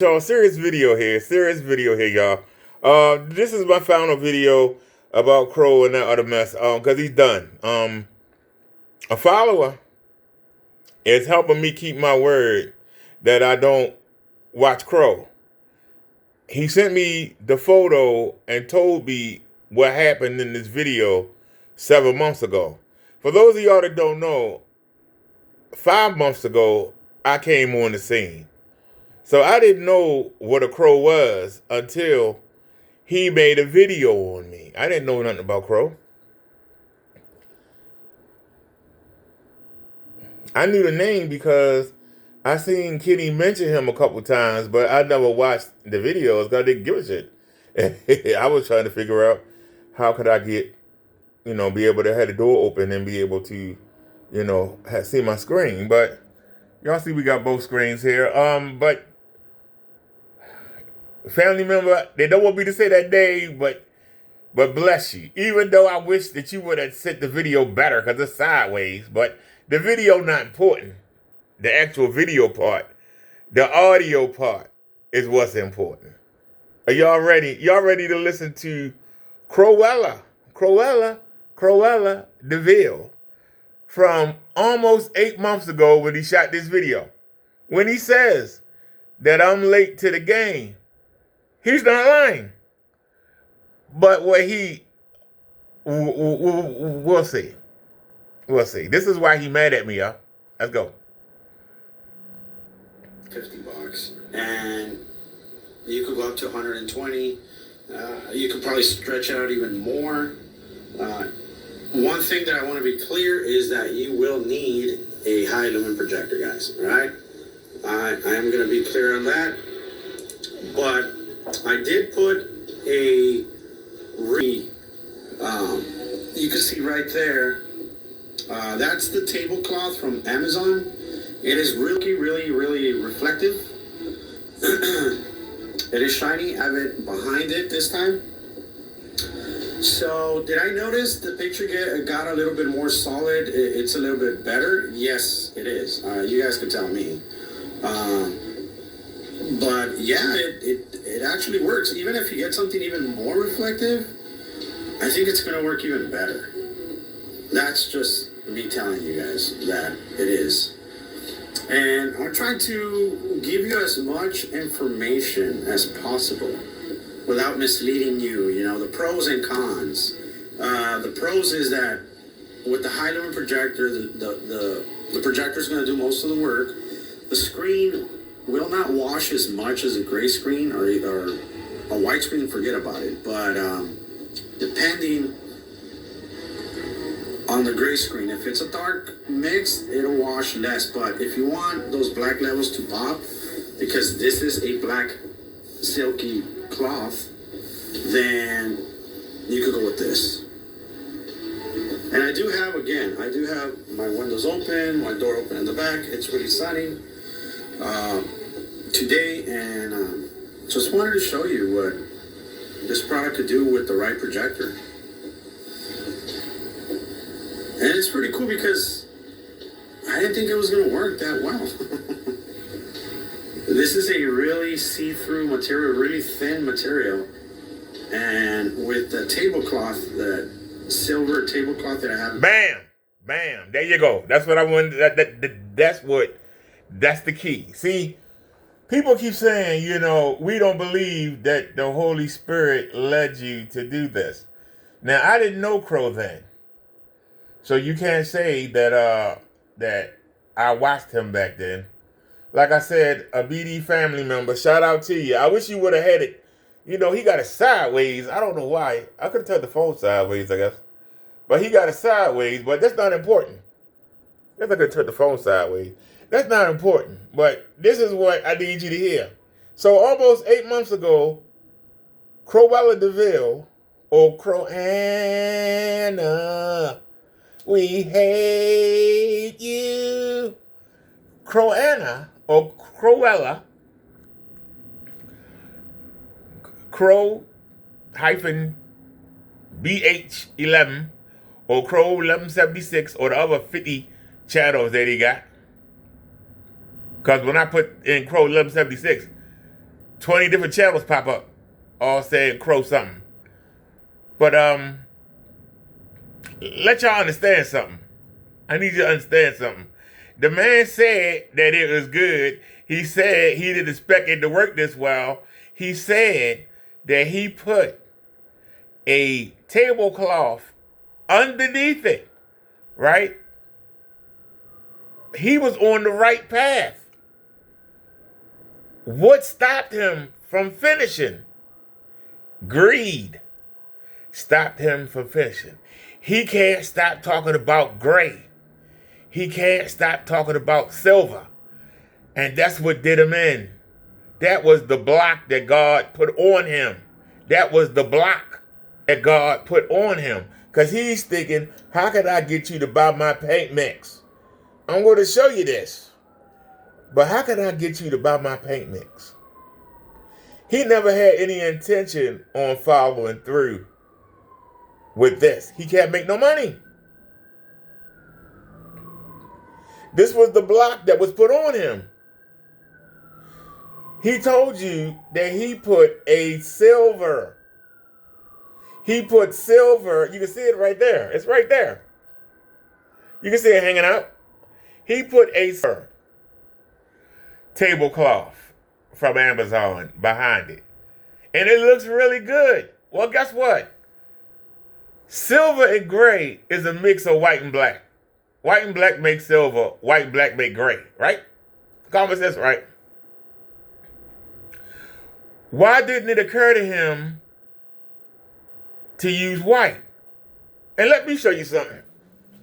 Y'all, serious video here, y'all. This is my final video about Crow and that other mess. Cause he's done. A follower is helping me keep my word that I don't watch Crow. He sent me the photo and told me what happened in this video 7 months ago. For those of y'all that don't know, 5 months ago I came on the scene. So I didn't know what a Crow was until he made a video on me. I didn't know nothing about Crow. I knew the name because I seen Kitty mention him a couple times, but I never watched the videos because I didn't give a shit. I was trying to figure out how could I get, be able to have the door open and be able to, see my screen. But y'all see we got both screens here. But family member, they don't want me to say that name, but bless you. Even though I wish that you would have sent the video better because it's sideways, but the video not important. The actual video part, the audio part is what's important. Are y'all ready? Y'all ready to listen to Crowella, Deville from almost 8 months ago when he shot this video. When he says that I'm late to the game, he's not lying. But what we'll see. We'll see. This is why he mad at me, y'all. Let's go. $50, and you could go up to 120. You could probably stretch out even more. One thing that I want to be clear is that you will need a high lumen projector, guys. All right, I am going to be clear on that. But I did put a you can see right there. That's the tablecloth from Amazon. It is really reflective. It is shiny. I have it behind it this time. So did I notice the picture got a little bit more solid? It's a little bit better. Yes, it is. You guys can tell me. But yeah, it actually works. Even if you get something even more reflective, I think it's going to work even better. That's just me telling you guys that it is. And I'm trying to give you as much information as possible without misleading you, the pros and cons. The pros is that with the high lumen projector, the projector is going to do most of the work. The screen will not wash as much as a gray screen or a white screen, forget about it. But depending on the gray screen, if it's a dark mix, it'll wash less. But if you want those black levels to pop, because this is a black silky cloth, then you could go with this. And I do have my windows open, my door open in the back. It's really sunny today, and just wanted to show you what this product could do with the right projector. And it's pretty cool because I didn't think it was going to work that well. This is a really see-through material, really thin material. And with the tablecloth, the silver tablecloth that I have. Bam! Bam! There you go. That's what I wanted. That's the key. See, people keep saying, we don't believe that the Holy Spirit led you to do this. Now, I didn't know Crow then. So you can't say that I watched him back then. Like I said, a BD family member, shout out to you. I wish you would have had it. He got it sideways. I don't know why. I could have turned the phone sideways, I guess. But he got it sideways, but that's not important. I could have turned the phone sideways. That's not important. But this is what I need you to hear. So almost 8 months ago, Crowella Deville, or Crowella, we hate you. Crowella, or Crowella, Crow-BH11, or Crow 1176, or the other 50 channels that he got. Because when I put in Crow 1176, 20 different channels pop up, all saying Crow something. But let y'all understand something. I need you to understand something. The man said that it was good. He said he didn't expect it to work this well. He said that he put a tablecloth underneath it, right? He was on the right path. What stopped him from finishing? Greed stopped him from finishing. He can't stop talking about gray. He can't stop talking about silver. And that's what did him in. That was the block that God put on him. That was the block that God put on him. Because he's thinking, how can I get you to buy my paint mix? I'm going to show you this. But how can I get you to buy my paint mix? He never had any intention on following through with this. He can't make no money. This was the block that was put on him. He told you that he put a silver. He put silver. You can see it right there. It's right there. You can see it hanging out. He put a silver tablecloth from Amazon behind it. And it looks really good. Well, guess what? Silver and gray is a mix of white and black. White and black make silver. White and black make gray, right? Common sense, right? Why didn't it occur to him to use white? And let me show you something.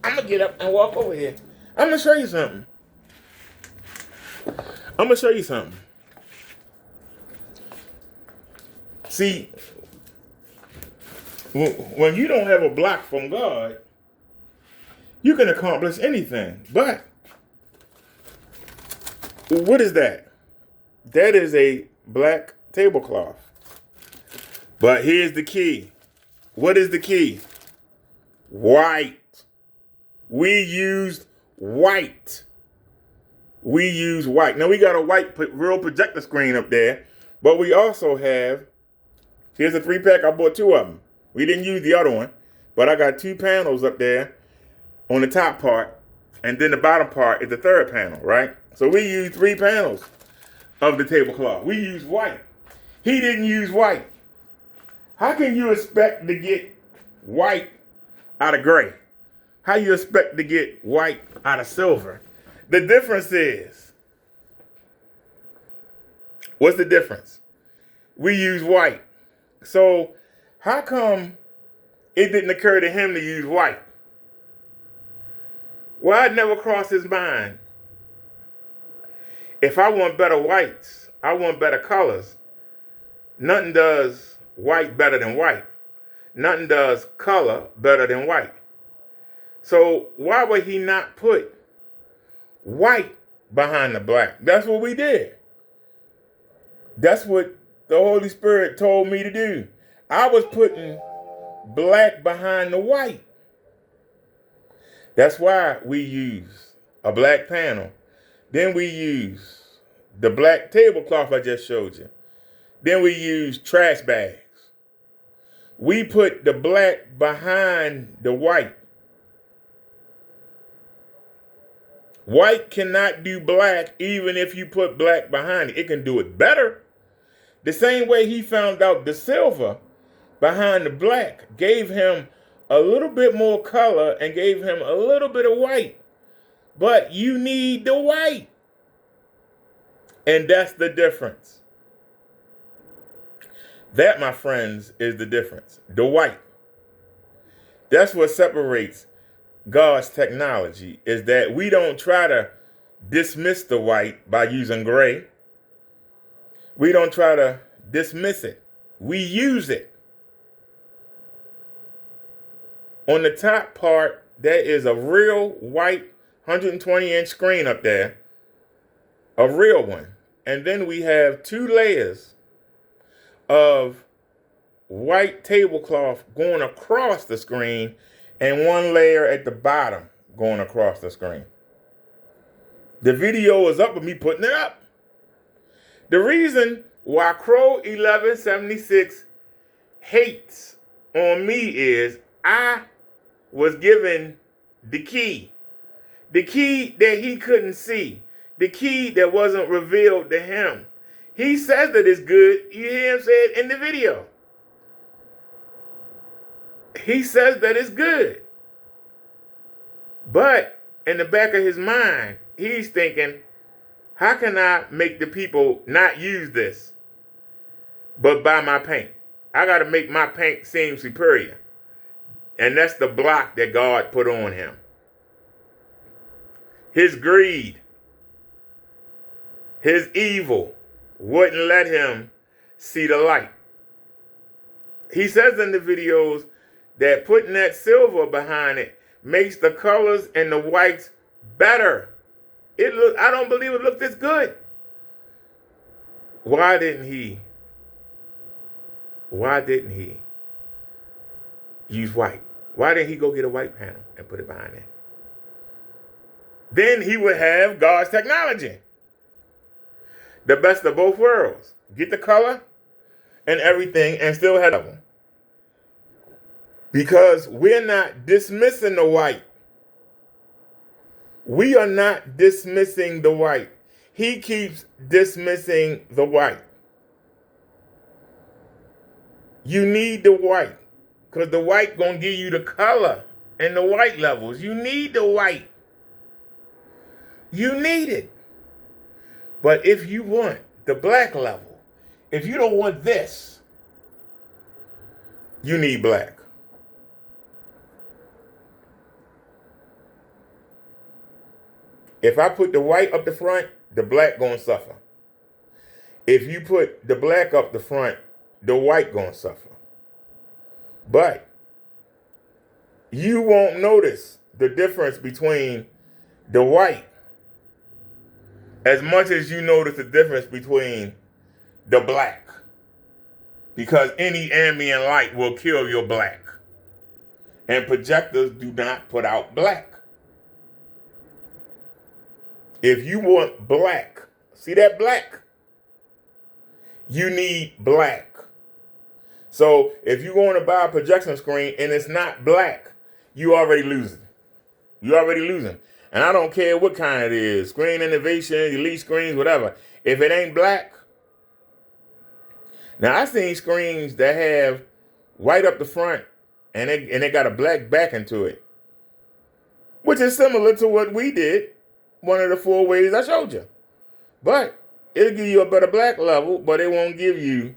I'm going to get up and walk over here. I'm going to show you something. I'm going to show you something. See, when you don't have a block from God, you can accomplish anything. But what is that? That is a black tablecloth. But here's the key. What is the key? White. We used white. We use white. Now we got a white real projector screen up there, but we also have, here's a 3-pack. I bought 2 of them. We didn't use the other one, but I got 2 panels up there on the top part, and then the bottom part is the 3rd panel, right? So we use 3 panels of the tablecloth. We use white. He didn't use white. How can you expect to get white out of gray? How you expect to get white out of silver? The difference is, what's the difference? We use white. So how come it didn't occur to him to use white? Well, it never crossed his mind. If I want better whites, I want better colors. Nothing does white better than white. Nothing does color better than white. So why would he not put white behind the black? That's what we did. That's what the Holy Spirit told me to do. I was putting black behind the white. That's why we use a black panel. Then we use the black tablecloth I just showed you. Then we use trash bags. We put the black behind the white. White cannot do black even if you put black behind it. It can do it better. The same way he found out the silver behind the black gave him a little bit more color and gave him a little bit of white. But you need the white. And that's the difference. That, my friends, is the difference. The white. That's what separates God's technology, is that we don't try to dismiss the white by using gray. We don't try to dismiss it. We use it. On the top part, there is a real white 120-inch screen up there. A real one. And then we have 2 layers of white tablecloth going across the screen and 1 layer at the bottom going across the screen. The video is up of me putting it up. The reason why Crow 1176 hates on me is I was given the key that he couldn't see, the key that wasn't revealed to him. He says that it's good. You hear him say it in the video. He says that it's good. But in the back of his mind, he's thinking, how can I make the people not use this, but buy my paint? I got to make my paint seem superior. And that's the block that God put on him. His greed, his evil wouldn't let him see the light. He says in the videos that putting that silver behind it makes the colors and the whites better. I don't believe it looked this good. Why didn't he use white? Why didn't he go get a white panel and put it behind it? Then he would have God's technology. The best of both worlds. Get the color and everything and still have them. Because we're not dismissing the white. We are not dismissing the white. He keeps dismissing the white. You need the white. Because the white going to give you the color and the white levels. You need the white. You need it. But if you want the black level, if you don't want this, you need black. If I put the white up the front, the black gonna suffer. If you put the black up the front, the white gonna suffer. But you won't notice the difference between the white as much as you notice the difference between the black. Because any ambient light will kill your black. And projectors do not put out black. If you want black, see that black? You need black. So if you're going to buy a projection screen and it's not black, you already losing. You're already losing. And I don't care what kind it is, Screen Innovation, Elite Screens, whatever. If it ain't black. Now I've seen screens that have white up the front and they got a black back into it, which is similar to what we did. One of the 4 ways I showed you. But it'll give you a better black level, but it won't give you,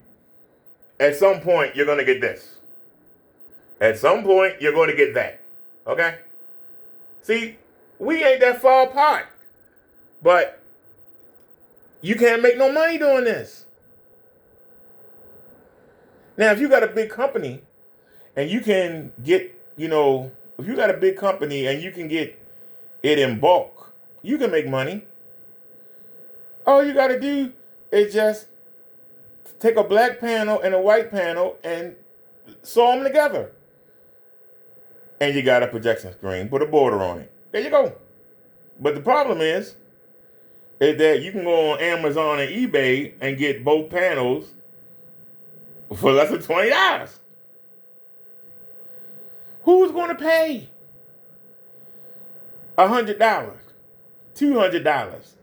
at some point, you're going to get this. At some point, you're going to get that. Okay? See, we ain't that far apart. But you can't make no money doing this. Now, if you got a big company and you can get, if you got a big company and you can get it in bulk, you can make money. All you got to do is just take a black panel and a white panel and sew them together. And you got a projection screen, put a border on it. There you go. But the problem is that you can go on Amazon and eBay and get both panels for less than $20. Who's going to pay $100? $200,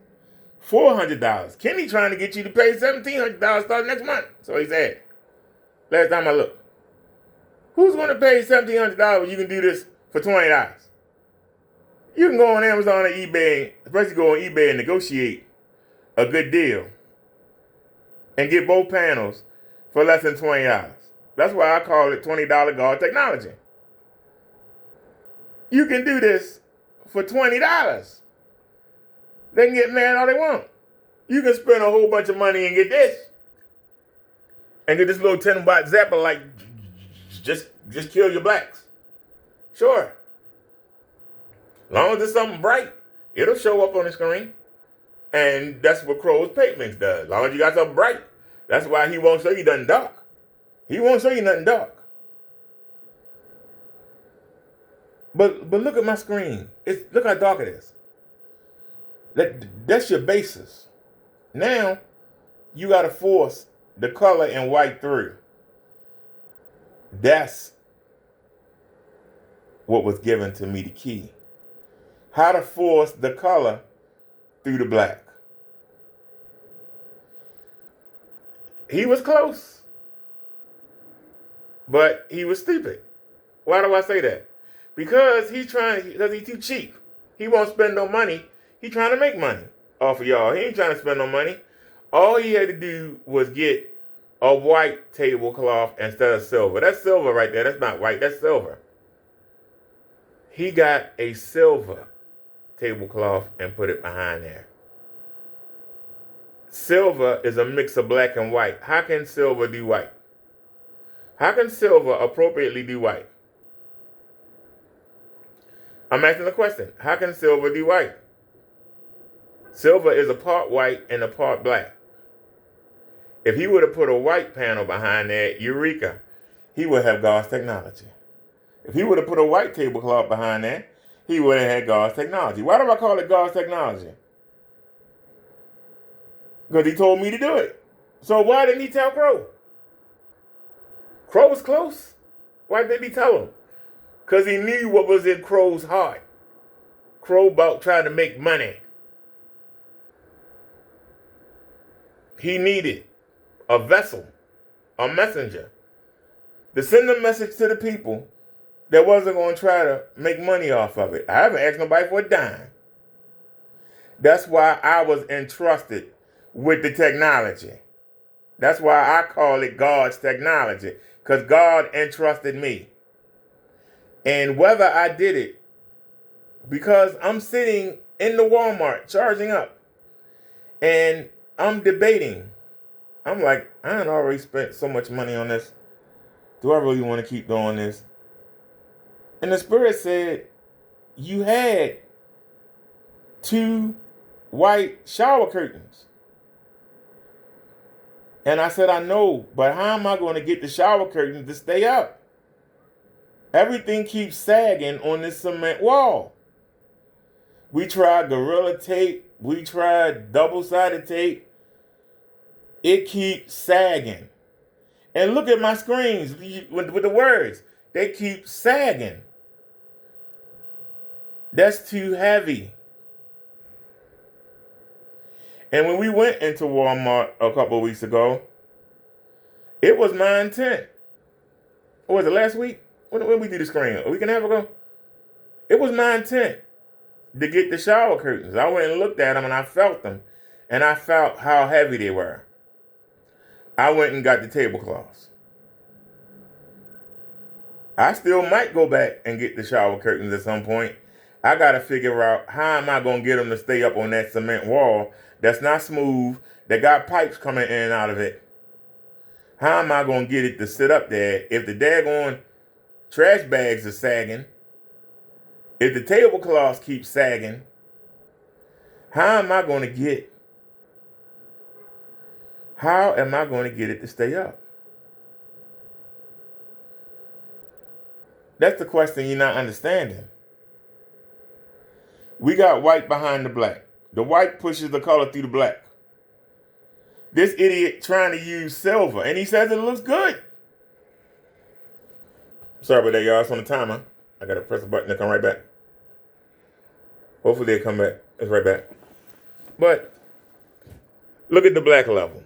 $400. Kenny trying to get you to pay $1,700 starting next month. So he said, last time I looked. Who's going to pay $1,700 when you can do this for $20? You can go on Amazon or eBay, especially go on eBay and negotiate a good deal and get both panels for less than $20. That's why I call it $20 God technology. You can do this for $20. They can get mad all they want. You can spend a whole bunch of money and get this. And get this little 10-watt zapper like just kill your blacks. Sure. As long as it's something bright, it'll show up on the screen. And that's what Crow's paint mix does. As long as you got something bright. That's why he won't show you nothing dark. He won't show you nothing dark. But look at my screen. Look how dark it is. That's your basis. Now, you got to force the color in white through. That's what was given to me, the key. How to force the color through the black. He was close, but he was stupid. Why do I say that? Because he's too cheap. He won't spend no money. He's trying to make money off of y'all. He ain't trying to spend no money. All he had to do was get a white tablecloth instead of silver. That's silver right there. That's not white. That's silver. He got a silver tablecloth and put it behind there. Silver is a mix of black and white. How can silver do white? How can silver appropriately do white? I'm asking the question. How can silver do white? Silver is a part white and a part black. If he would have put a white panel behind there, eureka, he would have God's technology. If he would have put a white tablecloth behind there, he would have had God's technology. Why do I call it God's technology? Because he told me to do it. So why didn't he tell Crow? Crow was close. Why didn't he tell him? Because he knew what was in Crow's heart. Crow about trying to make money. He needed a vessel, a messenger, to send a message to the people that wasn't going to try to make money off of it. I haven't asked nobody for a dime. That's why I was entrusted with the technology. That's why I call it God's technology, because God entrusted me. And whether I did it, because I'm sitting in the Walmart charging up, and I'm debating. I'm like, I done already spent so much money on this. Do I really want to keep doing this? And the Spirit said, you had 2 white shower curtains. And I said, I know, but how am I going to get the shower curtains to stay up? Everything keeps sagging on this cement wall. We tried Gorilla Tape. We tried double-sided tape. It keeps sagging. And look at my screens with the words. They keep sagging. That's too heavy. And when we went into Walmart a couple of weeks ago, it was my intent. Or was it last week? When we did the screen? A week and a half ago? It was my intent to get the shower curtains. I went and looked at them and I felt them. And I felt how heavy they were. I went and got the tablecloths. I still might go back and get the shower curtains at some point. I got to figure out how am I going to get them to stay up on that cement wall that's not smooth, that got pipes coming in and out of it. How am I going to get it to sit up there if the daggone trash bags are sagging? If the tablecloths keep sagging, how am I going to get it to stay up? That's the question you're not understanding. We got white behind the black. The white pushes the color through the black. This idiot trying to use silver, and he says it looks good. Sorry about that, y'all. It's on the timer. I got to press a button to come right back. Hopefully they'll come back. It's right back. But look at the black level.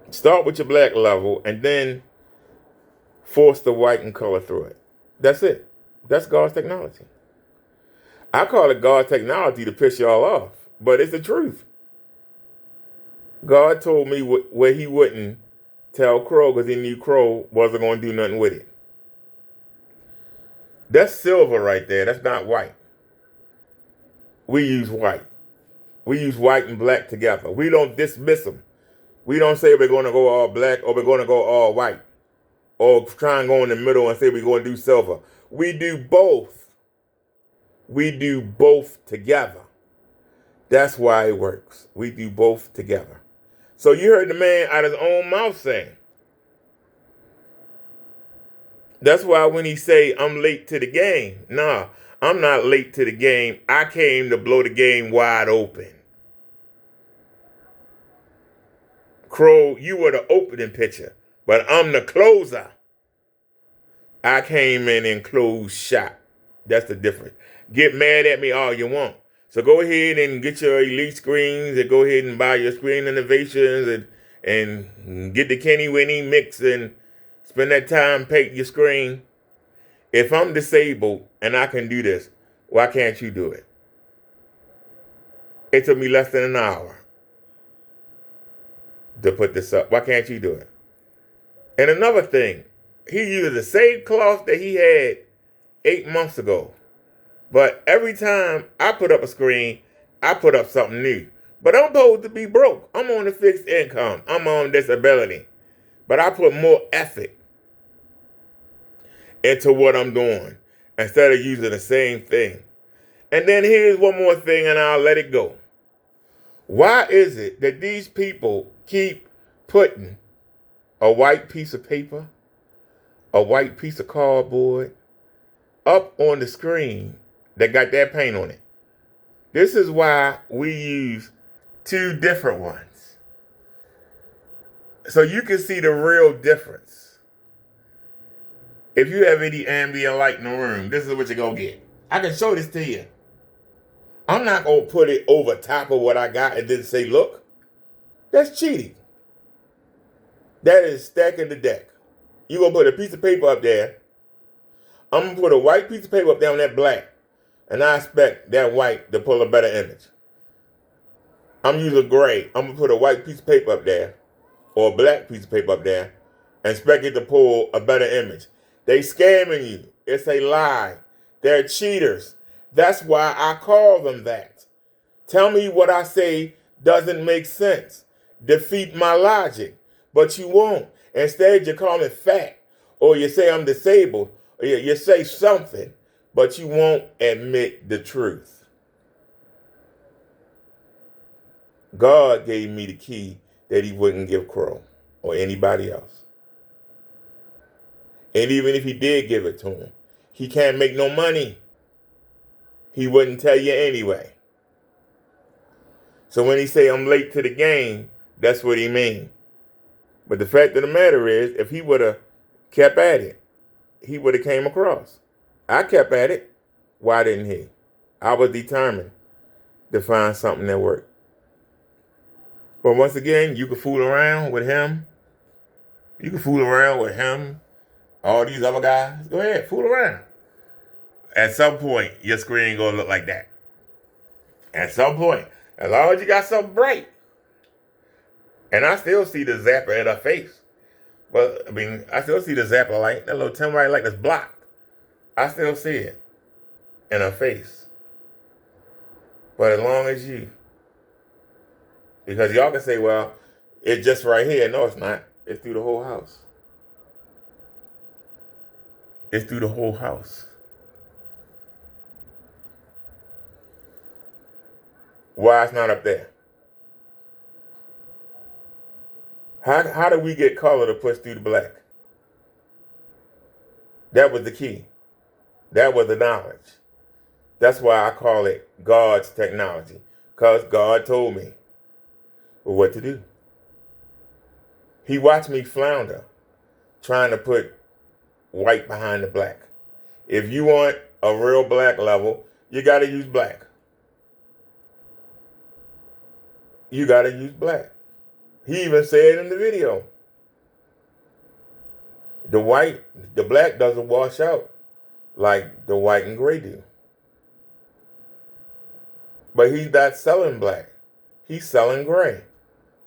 Start with your black level and then force the white and color through it. That's it. That's God's technology. I call it God's technology to piss y'all off, but it's the truth. God told me where he wouldn't tell Crow because he knew Crow wasn't going to do nothing with it. That's silver right there. That's not white. We use white. We use white and black together. We don't dismiss them. We don't say we're going to go all black or we're going to go all white or try and go in the middle and say we're going to do silver. We do both. We do both together. That's why it works. We do both together. So you heard the man out of his own mouth saying. That's why when he say, I'm late to the game. Nah, I'm not late to the game. I came to blow the game wide open. Crow, you were the opening pitcher, but I'm the closer. I came in and closed shop. That's the difference. Get mad at me all you want. So go ahead and get your elite screens and go ahead and buy your screen innovations and get the Kenny Winnie mix and spend that time paint your screen. If I'm disabled and I can do this, why can't you do it? It took me less than an hour to put this up. Why can't you do it? And another thing, he used the same cloth that he had 8 months ago. But every time I put up a screen, I put up something new. But I'm supposed to be broke. I'm on a fixed income. I'm on disability. But I put more effort into what I'm doing instead of using the same thing. And then here's one more thing and I'll let it go. Why is it that these people keep putting a white piece of paper, a white piece of cardboard up on the screen that got that paint on it? This is why we use 2 different ones. So you can see the real difference. If you have any ambient light in the room, this is what you're going to get. I can show this to you. I'm not going to put it over top of what I got and then say, look, that's cheating. That is stacking the deck. You're going to put a piece of paper up there. I'm going to put a white piece of paper up there on that black. And I expect that white to pull a better image. I'm using gray. I'm going to put a white piece of paper up there or a black piece of paper up there and expect it to pull a better image. They scamming you. It's a lie. They're cheaters. That's why I call them that. Tell me what I say doesn't make sense. Defeat my logic. But you won't. Instead, you call me fat. Or you say I'm disabled. Or you say something. But you won't admit the truth. God gave me the key that he wouldn't give Crow or anybody else. And even if he did give it to him, he can't make no money. He wouldn't tell you anyway. So when he say I'm late to the game, that's what he mean. But the fact of the matter is, if he would have kept at it, he would have came across. I kept at it. Why didn't he? I was determined to find something that worked. But once again, you can fool around with him. You can fool around with him. All these other guys. Go ahead, fool around. At some point, your screen gonna look like that. At some point. As long as you got something bright. And I still see the zapper in her face. But, I mean, I still see the zapper light. That little 10 white light that's blocked. I still see it in her face. But as long as you. Because y'all can say, well, it's just right here. No, it's not. It's through the whole house. It's through the whole house. Why it's not up there? How do we get color to push through the black? That was the key. That was the knowledge. That's why I call it God's technology. Because God told me what to do. He watched me flounder trying to put white behind the black. If you want a real black level, you got to use black. You got to use black. He even said in the video, the black doesn't wash out like the white and gray do. But he's not selling black. He's selling gray.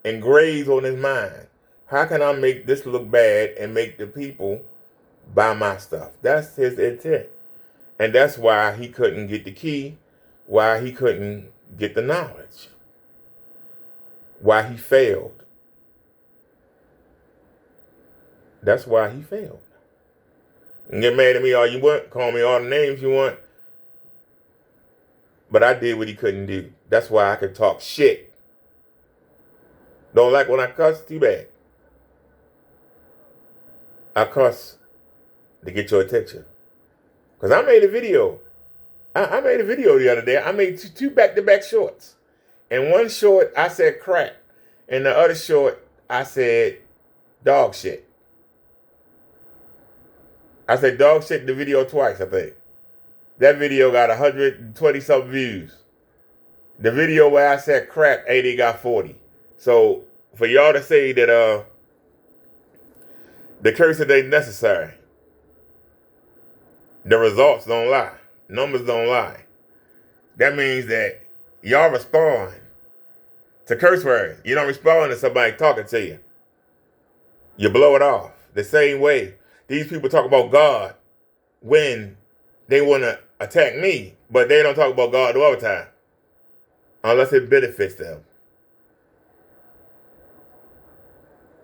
And gray's on his mind. How can I make this look bad and make the people buy my stuff? That's his intent. And that's why he couldn't get the key, why he couldn't get the knowledge, why he failed. That's why he failed. And get mad at me all you want, call me all the names you want. But I did what he couldn't do. That's why I could talk shit. Don't like when I cuss? Too bad. I cuss to get your attention. Because I made a video. I made a video the other day. I made two back-to-back shorts. In one short, I said crack. In the other short, I said dog shit. I said dog shit in the video twice, I think. That video got 120 something views. The video where I said crap, it got 40. So for y'all to say that the cursing ain't necessary, the results don't lie. Numbers don't lie. That means that y'all respond to curse words. You don't respond to somebody talking to you. You blow it off. The same way these people talk about God when they want to attack me, but they don't talk about God all the time. Unless it benefits them.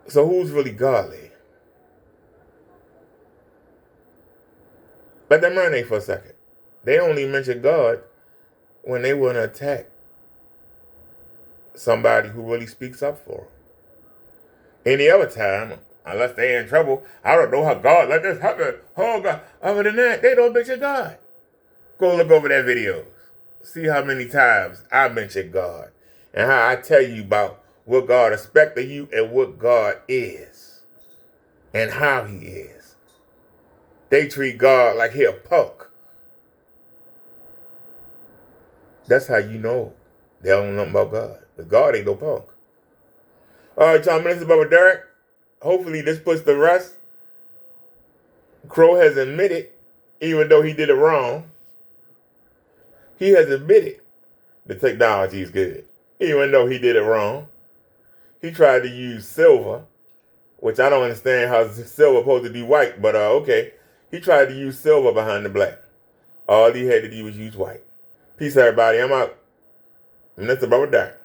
So who's really godly? Let that marinate for a second. They only mention God when they want to attack somebody who really speaks up for them. Any other time, unless they're in trouble, I don't know how God let this happen. Oh God. Other than that, they don't mention God. Go look over that video. See how many times I mention God and how I tell you about what God expects of you and what God is and how he is. They treat God like he a punk. That's how you know they don't know nothing about God. Because God ain't no punk. All right, y'all, this is Brother Derek. Hopefully this puts to rest. Crow has admitted, even though he did it wrong, he has admitted the technology is good. Even though he did it wrong. He tried to use silver, which I don't understand how silver supposed to be white, but okay. He tried to use silver behind the black. All he had to do was use white. Peace, everybody. I'm out. And that's the Brother Derek.